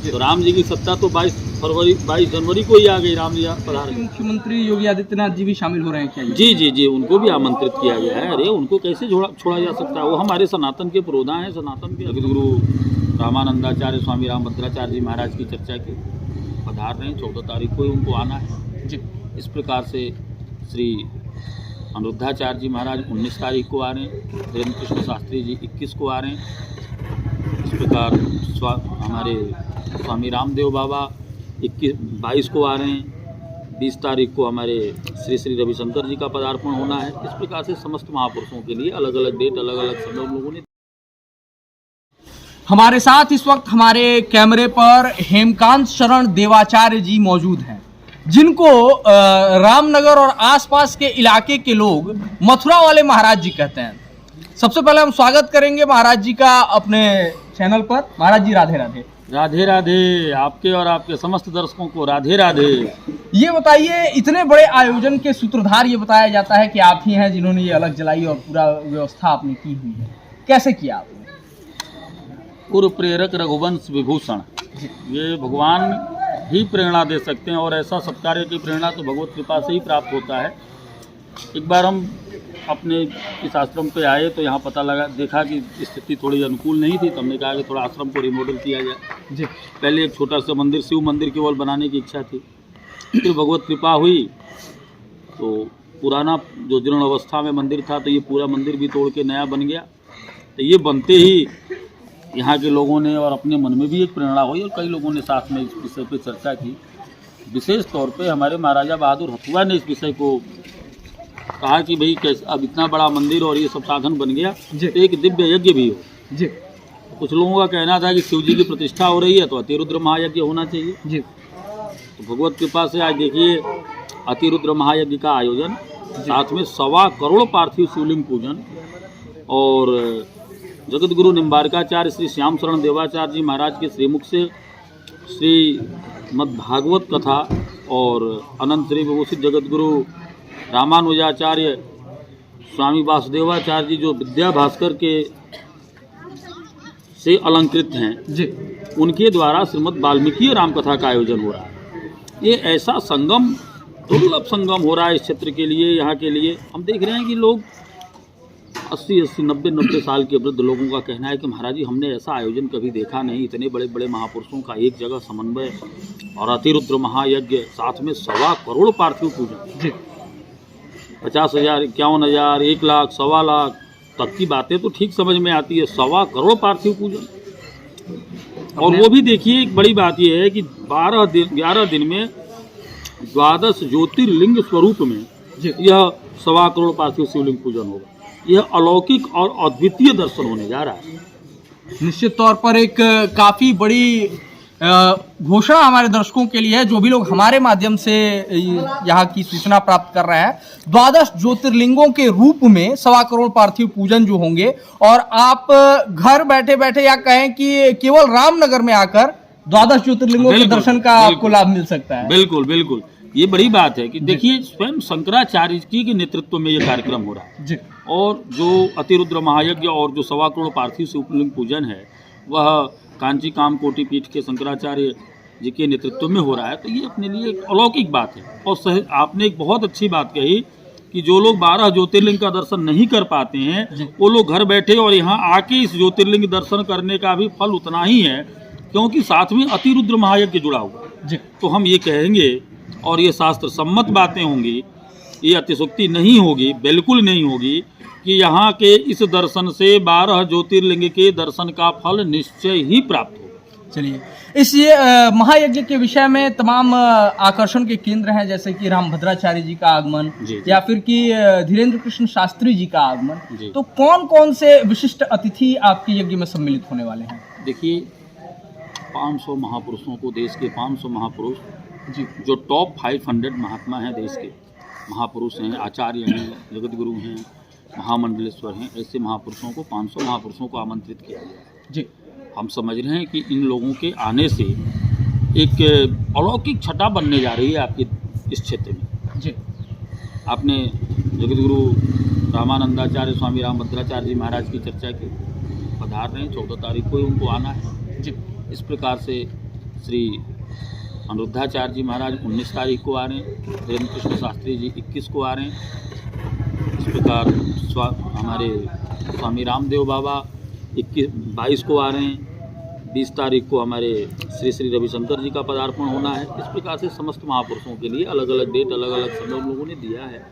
तो राम जी की सत्ता तो 22 जनवरी को ही आ गई, राम जी पधार गए। मुख्यमंत्री योगी आदित्यनाथ जी भी शामिल हो रहे हैं क्या ये? जी जी जी, उनको भी आमंत्रित किया गया है। अरे उनको कैसे छोड़ा जा सकता है, वो हमारे सनातन के पुरोधा हैं। सनातन के जगतगुरु रामानंदाचार्य स्वामी रामभद्राचार्य जी महाराज की चर्चा की पधार रहे हैं। 14 तारीख को ही उनको आना है जी। इस प्रकार से श्री अनिरुद्धाचार्य जी महाराज 19 तारीख को आ रहे हैं, धीरेन्द्र कृष्ण शास्त्री जी 21 को आ रहे हैं। इस प्रकार हमारे स्वामी रामदेव बाबा 22 को आ रहे हैं। 20 तारीख को हमारे श्री श्री रविशंकर जी का पदार्पण होना है। इस प्रकार से समस्त महापुरुषों के लिए अलग अलग डेट, अलग अलग समय हम लोगों ने। हमारे साथ इस वक्त हमारे कैमरे पर हेमकांत शरण देवाचार्य जी मौजूद हैं, जिनको रामनगर और आसपास के इलाके के लोग मथुरा वाले महाराज जी कहते हैं। सबसे पहले हम स्वागत करेंगे महाराज जी का अपने चैनल पर। महाराज जी राधे राधे। राधे राधे, आपके और आपके समस्त दर्शकों को राधे राधे। ये बताइए, इतने बड़े आयोजन के सूत्रधार ये बताया जाता है कि आप ही हैं जिन्होंने ये अलग जलाई और पूरा व्यवस्था आपने की हुई है, कैसे किया आपने? पूर्व प्रेरक रघुवंश विभूषण, ये भगवान ही प्रेरणा दे सकते हैं और ऐसा सत्कार्य की प्रेरणा तो भगवत कृपा से ही प्राप्त होता है। एक बार हम अपने इस आश्रम पे आए तो यहाँ पता लगा, देखा कि स्थिति थोड़ी अनुकूल नहीं थी, तो हमने कहा कि थोड़ा आश्रम को रिमॉडल किया जाए जी। पहले एक छोटा सा मंदिर, शिव मंदिर केवल बनाने की इच्छा थी, फिर भगवत कृपा हुई तो पुराना जो जीर्ण अवस्था में मंदिर था तो ये पूरा मंदिर भी तोड़ के नया बन गया। तो ये बनते ही यहाँ के लोगों ने और अपने मन में भी एक प्रेरणा हुई और कई लोगों ने साथ में इस विषय पर चर्चा की। विशेष तौर पे हमारे महाराजा बहादुर हथुआ ने इस विषय को कहा कि भाई कैसे अब इतना बड़ा मंदिर और ये सब साधन बन गया तो एक दिव्य यज्ञ भी हो जी। कुछ लोगों का कहना था कि शिव जी की प्रतिष्ठा हो रही है तो अतिरुद्र महायज्ञ होना चाहिए जी। तो भगवत कृपा से आज देखिए अतिरुद्र महायज्ञ का आयोजन, साथ में 1.25 करोड़ पार्थिव शिवलिंग पूजन और जगतगुरु निम्बारकाचार्य श्री श्याम शरण देवाचार्य जी महाराज के श्रीमुख से श्री मद्भागवत कथा और अनंत श्री विभूषित जगतगुरु रामानुजाचार्य स्वामी वासुदेवाचार्य जी जो विद्या भास्कर के से अलंकृत हैं जी, उनके द्वारा श्रीमद् वाल्मीकि रामकथा का आयोजन हो रहा है। ये ऐसा संगम, दुर्लभ संगम हो रहा है इस क्षेत्र के लिए, यहाँ के लिए। हम देख रहे हैं कि लोग 80, 90 साल के वृद्ध लोगों का कहना है कि महाराज जी हमने ऐसा आयोजन कभी देखा नहीं, इतने बड़े बड़े महापुरुषों का एक जगह समन्वय और अतिरुद्र महायज्ञ, साथ में 1.25 करोड़ पार्थिव पूजन जी। 50,000, 51,000, 1 लाख, 1.25 लाख तक की बातें तो ठीक समझ में आती है, 1.25 करोड़ पार्थिव पूजन। और वो भी देखिए एक बड़ी बात यह है कि 11 दिन में 12 ज्योतिर्लिंग स्वरूप में यह 1.25 करोड़ पार्थिव शिवलिंग पूजन होगा। यह अलौकिक और अद्वितीय दर्शन होने जा रहा है। निश्चित तौर पर एक काफी बड़ी घोषणा हमारे दर्शकों के लिए है, जो भी लोग हमारे माध्यम से यहाँ की सूचना प्राप्त कर रहे हैं। 12 ज्योतिर्लिंगों के रूप में 1.25 करोड़ पार्थिव पूजन जो होंगे, और आप घर बैठे बैठे या कहें कि केवल रामनगर में आकर 12 ज्योतिर्लिंगों के दर्शन का आपको लाभ मिल सकता है। बिल्कुल बिल्कुल, ये बड़ी बात है कि देखिए स्वयं शंकराचार्य जी के नेतृत्व में ये कार्यक्रम हो रहा है जी। और जो अतिरुद्र महायज्ञ और जो 1.25 करोड़ पार्थिव शिवलिंग पूजन है वह कांची कामकोटि पीठ के शंकराचार्य जी के नेतृत्व में हो रहा है। तो ये अपने लिए एक अलौकिक बात है। और आपने एक बहुत अच्छी बात कही कि जो लोग 12 ज्योतिर्लिंग का दर्शन नहीं कर पाते हैं वो लोग घर बैठे और यहाँ आके इस ज्योतिर्लिंग दर्शन करने का भी फल उतना ही है, क्योंकि साथ में अतिरुद्र महायज्ञ जुड़ा हुआ है। तो हम ये कहेंगे, और ये शास्त्र सम्मत बातें होंगी, ये अतिशोक्ति नहीं होगी, बिल्कुल नहीं होगी, कि यहाँ के इस दर्शन से 12 ज्योतिर्लिंग के दर्शन का फल निश्चय ही प्राप्त होगा। चलिए, इस महायज्ञ के विषय में तमाम आकर्षण के केंद्र हैं, जैसे कि रामभद्राचार्य जी का आगमन या फिर कि धीरेन्द्र कृष्ण शास्त्री जी का आगमन, तो कौन कौन से विशिष्ट अतिथि आपके यज्ञ में सम्मिलित होने वाले हैं? देखिए 500 महापुरुषों को, देश के 500 महापुरुष जी, जो टॉप 500 महात्मा हैं, देश के महापुरुष हैं, आचार्य हैं, जगतगुरु हैं, महामंडलेश्वर हैं, ऐसे महापुरुषों को 500 महापुरुषों को आमंत्रित किया गया जी। हम समझ रहे हैं कि इन लोगों के आने से एक अलौकिक छटा बनने जा रही है आपके इस क्षेत्र में जी। आपने जगतगुरु रामानंदाचार्य स्वामी रामभद्राचार्य जी महाराज की चर्चा की, पधार रहे हैं, 14 तारीख को ही उनको आना है जी। इस प्रकार से श्री अनिरुद्धाचार्य जी महाराज 19 तारीख को आ रहे हैं, धीरेन्द्र कृष्ण शास्त्री जी 21 को आ रहे हैं। इस प्रकार हमारे स्वामी रामदेव बाबा 22 को आ रहे हैं। 20 तारीख को हमारे श्री श्री रविशंकर जी का पदार्पण होना है। इस प्रकार से समस्त महापुरुषों के लिए अलग अलग डेट, अलग अलग समय उन लोगों ने दिया है।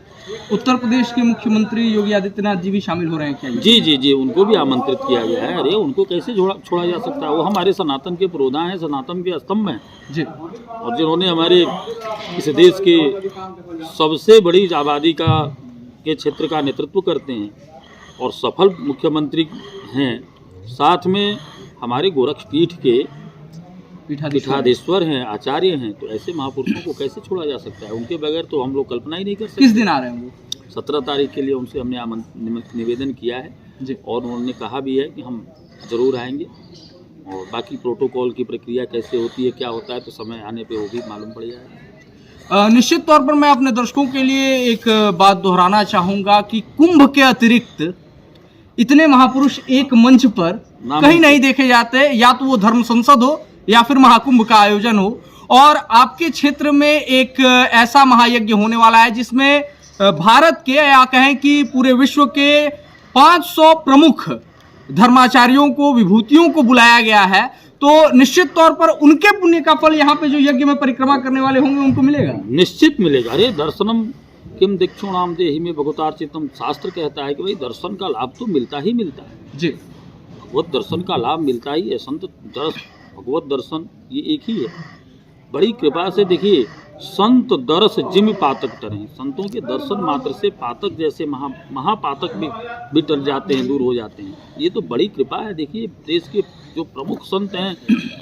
उत्तर प्रदेश के मुख्यमंत्री योगी आदित्यनाथ जी भी शामिल हो रहे हैं क्या? जी जी जी, उनको भी आमंत्रित किया गया है। अरे उनको कैसे छोड़ा जा सकता है? वो हमारे सनातन के पुरोधा हैं, सनातन के स्तंभ हैं जी, और जिन्होंने हमारे इस देश के सबसे बड़ी आबादी के क्षेत्र का नेतृत्व करते हैं और सफल मुख्यमंत्री हैं। साथ में हमारे गोरक्षपीठ के पीठाधीश्वर हैं, आचार्य हैं, तो ऐसे महापुरुषों को कैसे छोड़ा जा सकता है? उनके बगैर तो हम लोग कल्पना ही नहीं कर सकते। किस दिन आ रहे हैं वो? 17 तारीख के लिए उनसे हमने निवेदन किया है जी, और उन्होंने कहा भी है कि हम जरूर आएंगे। और बाकी प्रोटोकॉल की प्रक्रिया कैसे होती है, क्या होता है, तो समय आने पे वो भी मालूम पड़ जाएगा। निश्चित तौर पर मैं अपने दर्शकों के लिए एक बात दोहराना चाहूँगा कि कुंभ के अतिरिक्त इतने महापुरुष एक मंच पर कहीं नहीं देखे जाते। या तो वो धर्म संसद हो या फिर महाकुंभ का आयोजन हो। और आपके क्षेत्र में एक ऐसा महायज्ञ होने वाला है जिसमें भारत के या कहें कि पूरे विश्व के 500 प्रमुख धर्माचार्यों को, विभूतियों को बुलाया गया है। तो निश्चित तौर पर उनके पुण्य का फल यहाँ पे जो यज्ञ में परिक्रमा करने वाले होंगे उनको मिलेगा। निश्चित मिलेगा। अरे दर्शनम किम दीक्षुणाम देहि में भगवतार्चितम, शास्त्र कहता है कि भाई दर्शन का लाभ तो मिलता ही मिलता है जी। भगवत दर्शन का लाभ मिलता ही है। संत दर्श, भगवत दर्शन ये एक ही है। बड़ी कृपा से देखिए, संत दर्श जिम पातक टरें, संतों के दर्शन मात्र से पातक जैसे महापातक भी टल जाते हैं, दूर हो जाते हैं। ये तो बड़ी कृपा है। देखिए देश के जो प्रमुख संत हैं,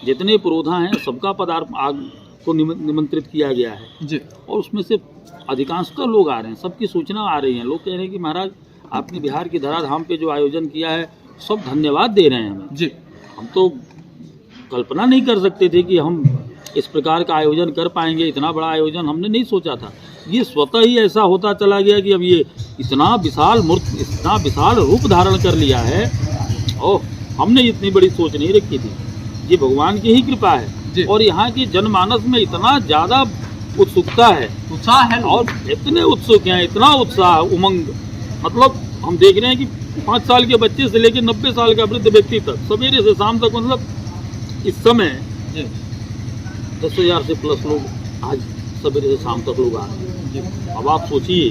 जितने पुरोधा हैं, सबका पदार्पण को निमंत्रित किया गया है जी। और उसमें से अधिकांशतः लोग आ रहे हैं, सबकी सूचना आ रही है। लोग कह रहे हैं कि महाराज आपने बिहार की धराधाम पे जो आयोजन किया है, सब धन्यवाद दे रहे हैं हमें जी। हम तो कल्पना नहीं कर सकते थे कि हम इस प्रकार का आयोजन कर पाएंगे। इतना बड़ा आयोजन हमने नहीं सोचा था। ये स्वतः ही ऐसा होता चला गया कि अब ये इतना विशाल रूप धारण कर लिया है। और हमने इतनी बड़ी सोच नहीं रखी थी। ये भगवान की ही कृपा है। और यहाँ की जनमानस में इतना ज़्यादा उत्सुकता है, उत्साह है, और इतने उत्सुक हैं, इतना उत्साह, उमंग। मतलब हम देख रहे हैं कि 5 साल के बच्चे से लेकर 90 साल का वृद्ध व्यक्ति तक सवेरे से शाम तक, मतलब इस समय 10,000 से प्लस लोग आज सवेरे से शाम तक लोग आ रहे हैं। अब आप सोचिए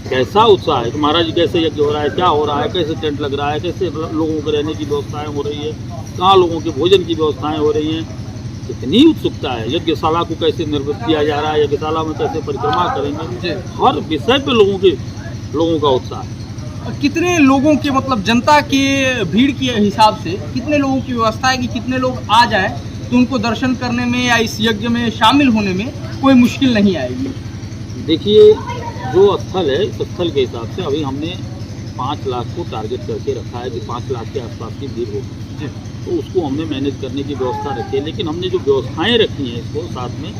कैसा उत्साह है कि महाराज कैसे यज्ञ हो रहा है, क्या हो रहा है, कैसे टेंट लग रहा है, कैसे लोगों को रहने की व्यवस्थाएं हो रही है, कहाँ लोगों के भोजन की व्यवस्थाएं हो रही हैं। इतनी उत्सुकता है। यज्ञशाला को कैसे निर्मित किया जा रहा है, यज्ञशाला में कैसे परिक्रमा करेंगे, हर विषय पे लोगों का उत्साह है। कितने लोगों के, मतलब जनता की भीड़ के हिसाब से कितने लोगों की व्यवस्था है कि कितने लोग आ जाए तो उनको दर्शन करने में या इस यज्ञ में शामिल होने में कोई मुश्किल नहीं आएगी? देखिए, जो स्थल है, इस स्थल के हिसाब से अभी हमने 5 लाख को टारगेट करके रखा है कि 5 लाख के आसपास की भीड़ होगी, तो उसको हमने मैनेज करने की व्यवस्था रखी है। लेकिन हमने जो व्यवस्थाएं रखी हैं इसको साथ में,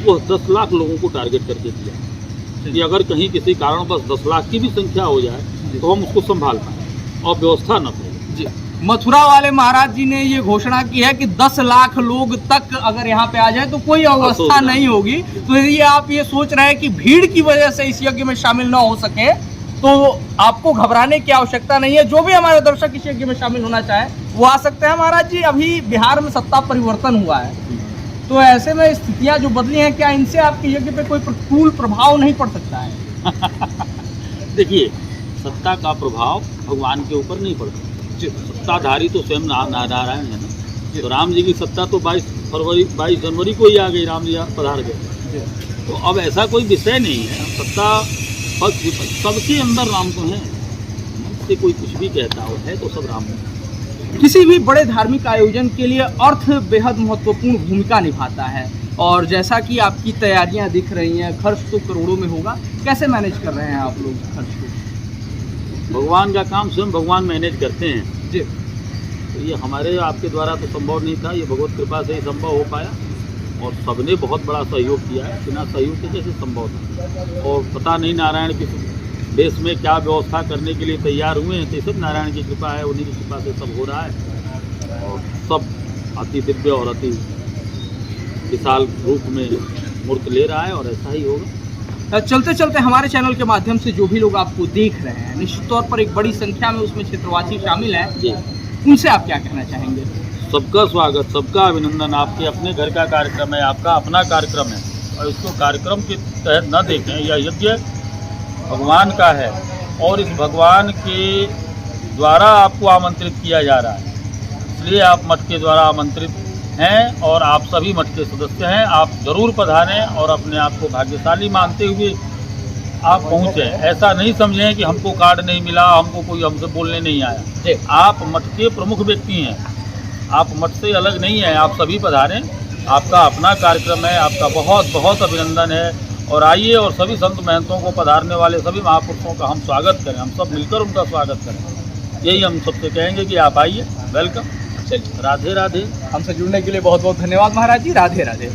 वो 10 लाख लोगों को टारगेट करके किया कि अगर कहीं किसी कारणवश 10 लाख की भी संख्या हो जाए तो हम उसको संभाल पाएँ और व्यवस्था न करें जी। मथुरा वाले महाराज जी ने ये घोषणा की है कि 10 लाख लोग तक अगर यहाँ पे आ जाए तो कोई अवस्था नहीं होगी। तो यदि आप ये सोच रहे हैं कि भीड़ की वजह से इस यज्ञ में शामिल न हो सके तो आपको घबराने की आवश्यकता नहीं है। जो भी हमारे दर्शक इस यज्ञ में शामिल होना चाहे वो आ सकते हैं। महाराज जी, अभी बिहार में सत्ता परिवर्तन हुआ है, तो ऐसे में स्थितियाँ जो बदली हैं, क्या इनसे आपके यज्ञ पे कोई प्रतिकूल प्रभाव नहीं पड़ सकता है? देखिए, सत्ता का प्रभाव भगवान के ऊपर नहीं पड़ता। सत्ताधारी तो स्वयं नारायण है ना। तो राम जी की सत्ता तो 22 जनवरी को ही आ गई, राम जी पधार गए। तो अब ऐसा कोई विषय नहीं है। सत्ता सबके अंदर राम तो है, से कोई कुछ भी कहता है तो सब राम है। किसी भी बड़े धार्मिक आयोजन के लिए अर्थ बेहद महत्वपूर्ण भूमिका निभाता है। और जैसा कि आपकी तैयारियां दिख रही हैं, खर्च तो करोड़ों में होगा, कैसे मैनेज कर रहे हैं आप लोग खर्च को? भगवान का काम स्वयं भगवान मैनेज करते हैं जी। तो ये हमारे आपके द्वारा तो संभव नहीं था, ये भगवत कृपा से ही संभव हो पाया। और सबने बहुत बड़ा सहयोग किया है। बिना सहयोग के कैसे संभव था? और पता नहीं नारायण किस देश में क्या व्यवस्था करने के लिए तैयार हुए हैं, तो सब नारायण की कृपा है, उन्हीं की कृपा से सब हो रहा है। और सब अति दिव्य और अति विशाल रूप में मूर्त ले रहा है और ऐसा ही होगा। चलते चलते हमारे चैनल के माध्यम से जो भी लोग आपको देख रहे हैं, निश्चित तौर पर एक बड़ी संख्या में उसमें क्षेत्रवासी शामिल हैं, जी, उनसे आप क्या कहना चाहेंगे? सबका स्वागत, सबका अभिनंदन। आपके अपने घर का कार्यक्रम है, आपका अपना कार्यक्रम है और इसको कार्यक्रम के तहत न देखें। यह यज्ञ भगवान का है और इस भगवान के द्वारा आपको आमंत्रित किया जा रहा है, इसलिए आप मठ के द्वारा आमंत्रित हैं और आप सभी मठ के सदस्य हैं। आप जरूर पधारें और अपने आप को भाग्यशाली मानते हुए आप पहुँचे। ऐसा नहीं समझें कि हमको कार्ड नहीं मिला, हमको कोई हमसे बोलने नहीं आया। आप मठ के प्रमुख व्यक्ति हैं, आप मठ से अलग नहीं हैं। आप सभी पधारें, आपका अपना कार्यक्रम है, आपका बहुत बहुत अभिनंदन है। और आइए और सभी संत महंतों को, पधारने वाले सभी महापुरुषों का हम स्वागत करें, हम सब मिलकर उनका स्वागत करें। यही हम सबसे कहेंगे कि आप आइए, वेलकम। चलिए, राधे राधे। हमसे जुड़ने के लिए बहुत बहुत धन्यवाद महाराज जी। राधे राधे।